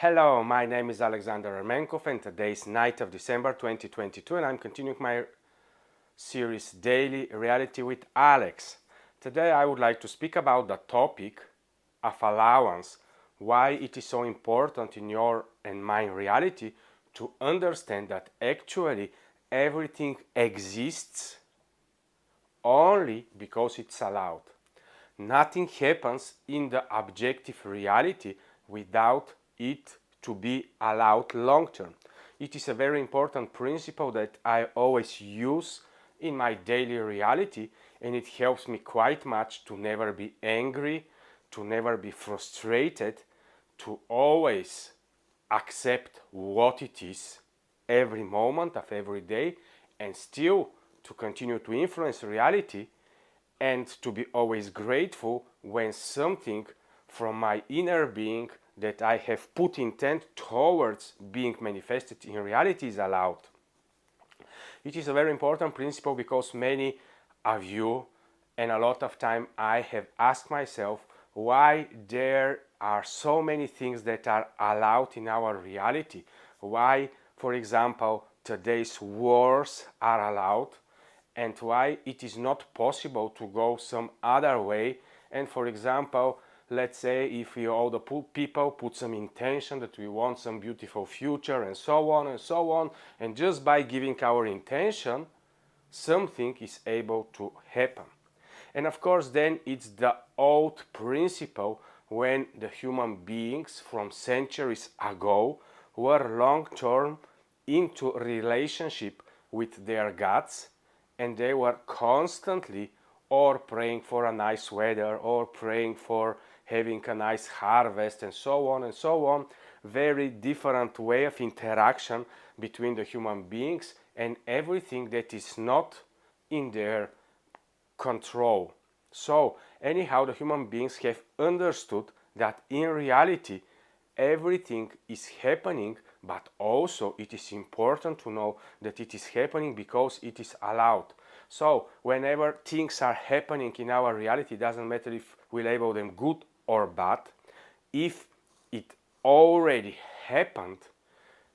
Hello, my name is Alexander Armenkov and today is 9th of December 2022 and I'm continuing my series Daily Reality with Alex. Today I would like to speak about the topic of allowance, why it is so important in your and my reality to understand that actually everything exists only because it's allowed. Nothing happens in the objective reality without it to be allowed long term. It is a very important principle that I always use in my daily reality, and it helps me quite much to never be angry, to never be frustrated, to always accept what it is every moment of every day, and still to continue to influence reality and to be always grateful when something from my inner being that I have put intent towards being manifested in reality is allowed. It is a very important principle because many of you and a lot of time I have asked myself why there are so many things that are allowed in our reality. Why, for example, today's wars are allowed and why it is not possible to go some other way. And for example, let's say if we all the people put some intention that we want some beautiful future and so on and so on, and just by giving our intention, something is able to happen. And of course, then it's the old principle when the human beings from centuries ago were long term into relationship with their gods, and they were constantly or praying for a nice weather or praying for having a nice harvest and so on and so on. Very different way of interaction between the human beings and everything that is not in their control. So anyhow, the human beings have understood that in reality everything is happening, but also it is important to know that it is happening because it is allowed. So whenever things are happening in our reality, it doesn't matter if we label them good or bad, if it already happened,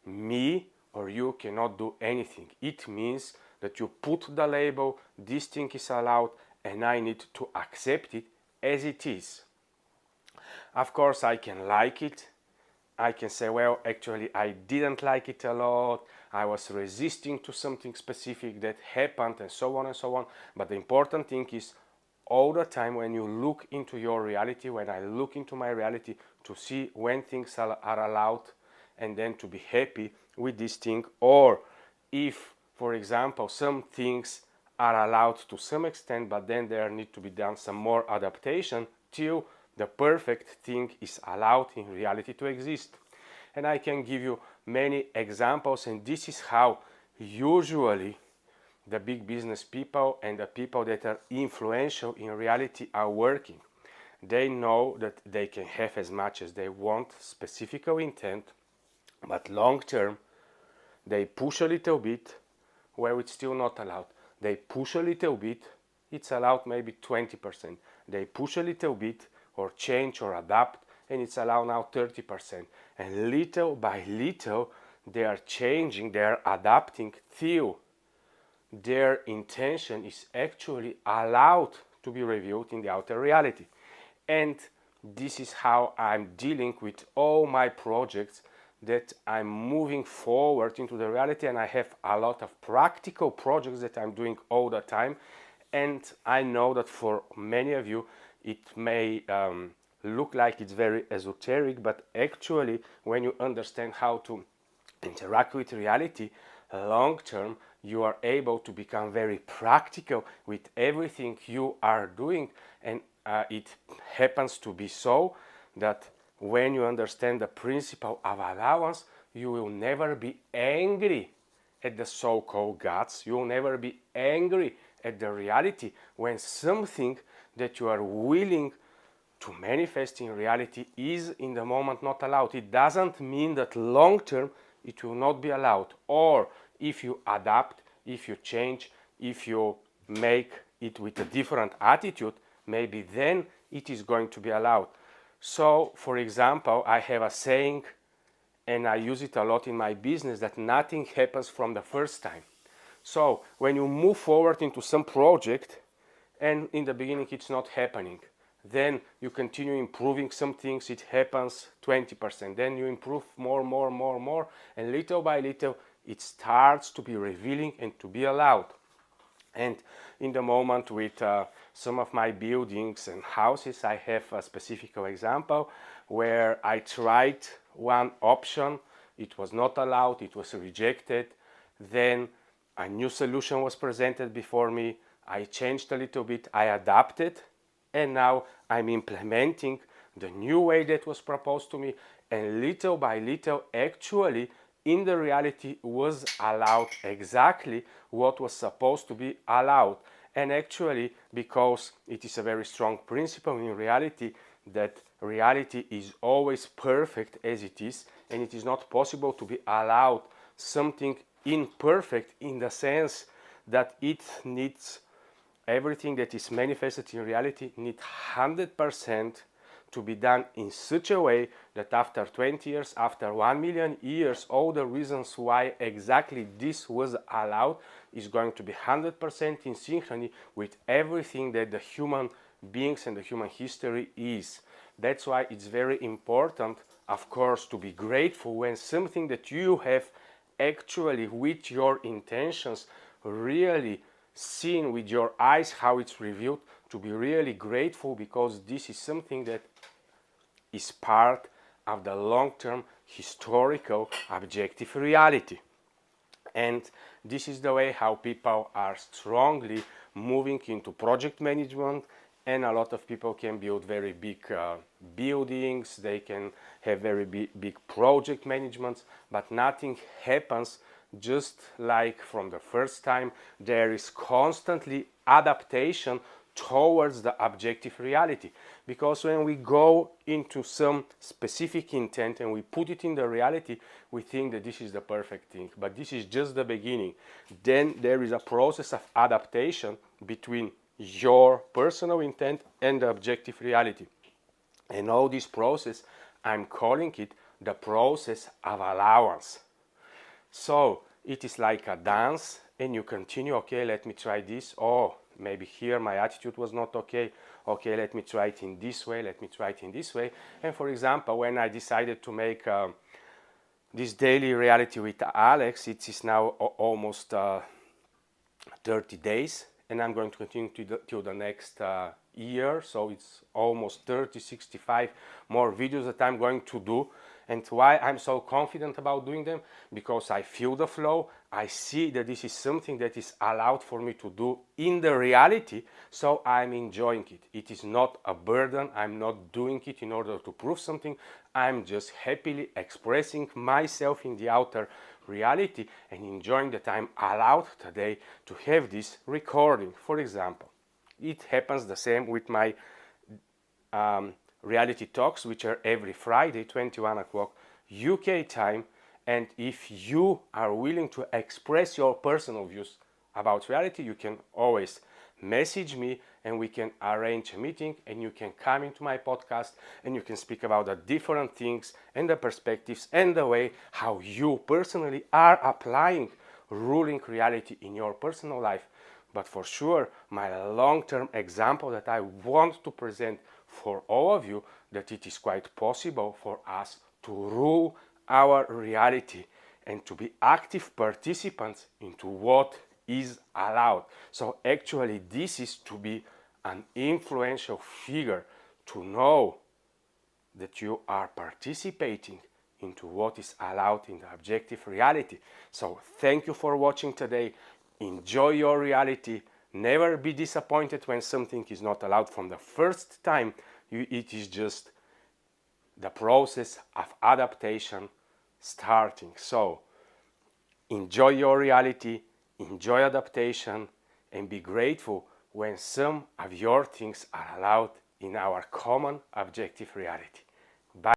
me or you cannot do anything. It means that you put the label, this thing is allowed, and I need to accept it as it is. Of course, I can like it. I can say, well, actually, I didn't like it a lot. I was resisting to something specific that happened, and so on and so on. But the important thing is, all the time when you look into your reality, when I look into my reality, to see when things are allowed and then to be happy with this thing, or if, for example, some things are allowed to some extent, but then there need to be done some more adaptation till the perfect thing is allowed in reality to exist. And I can give you many examples, and this is how usually the big business people and the people that are influential in reality are working. They know that they can have as much as they want, specific intent, but long term they push a little bit where it's still not allowed. They push a little bit, it's allowed maybe 20%. They push a little bit or change or adapt, and it's allowed now 30%. And little by little they are changing, they are adapting till their intention is actually allowed to be revealed in the outer reality. And this is how I'm dealing with all my projects, that I'm moving forward into the reality, and I have a lot of practical projects that I'm doing all the time. And I know that for many of you it may look like it's very esoteric, but actually when you understand how to interact with reality long term, you are able to become very practical with everything you are doing. And it happens to be so that when you understand the principle of allowance, you will never be angry at the so-called gods. You will never be angry at the reality when something that you are willing to manifest in reality is in the moment not allowed. It doesn't mean that long term it will not be allowed, or if you adapt, if you change, if you make it with a different attitude, maybe then it is going to be allowed. So, for example, I have a saying and I use it a lot in my business, that nothing happens from the first time. So when you move forward into some project and in the beginning it's not happening, then you continue improving some things, it happens 20%, then you improve more, and little by little it starts to be revealing and to be allowed. And in the moment with some of my buildings and houses, I have a specific example where I tried one option, it was not allowed, it was rejected, then a new solution was presented before me, I changed a little bit, I adapted, and now I'm implementing the new way that was proposed to me, and little by little actually in the reality was allowed exactly what was supposed to be allowed. And actually, because it is a very strong principle in reality, that reality is always perfect as it is, and it is not possible to be allowed something imperfect, in the sense that it needs everything that is manifested in reality need 100% to be done in such a way that after 20 years, after 1 million years, all the reasons why exactly this was allowed is going to be 100% in synchrony with everything that the human beings and the human history is. That's why it's very important, of course, to be grateful when something that you have actually with your intentions really seen with your eyes how it's revealed, to be really grateful, because this is something that is part of the long-term historical objective reality. And this is the way how people are strongly moving into project management, and a lot of people can build very big buildings, they can have very big project managements, but nothing happens just like from the first time. There is constantly adaptation towards the objective reality, because when we go into some specific intent and we put it in the reality, we think that this is the perfect thing, but this is just the beginning. Then there is a process of adaptation between your personal intent and the objective reality, and all this process, I'm calling it the process of allowance. So it is like a dance, and you continue, okay, let me try this, oh, maybe here my attitude was not okay, okay, let me try it in this way, let me try it in this way. And for example, when I decided to make this daily reality with Alex, it is now almost 30 days, and I'm going to continue till the next year, so it's almost 30, 65 more videos that I'm going to do. And why I'm so confident about doing them? Because I feel the flow, I see that this is something that is allowed for me to do in the reality, so I'm enjoying it. It is not a burden, I'm not doing it in order to prove something, I'm just happily expressing myself in the outer reality and enjoying that I'm allowed today to have this recording. For example, it happens the same with my reality talks, which are every Friday, 21 o'clock UK time. And if you are willing to express your personal views about reality, you can always message me and we can arrange a meeting, and you can come into my podcast and you can speak about the different things and the perspectives and the way how you personally are applying ruling reality in your personal life. But for sure, my long-term example that I want to present for all of you, that it is quite possible for us to rule our reality and to be active participants into what is allowed. So actually this is to be an influential figure, to know that you are participating into what is allowed in the objective reality. So thank you for watching today. Enjoy your reality. Never be disappointed when something is not allowed from the first time. It is just the process of adaptation starting. So enjoy your reality, enjoy adaptation, and be grateful when some of your things are allowed in our common objective reality.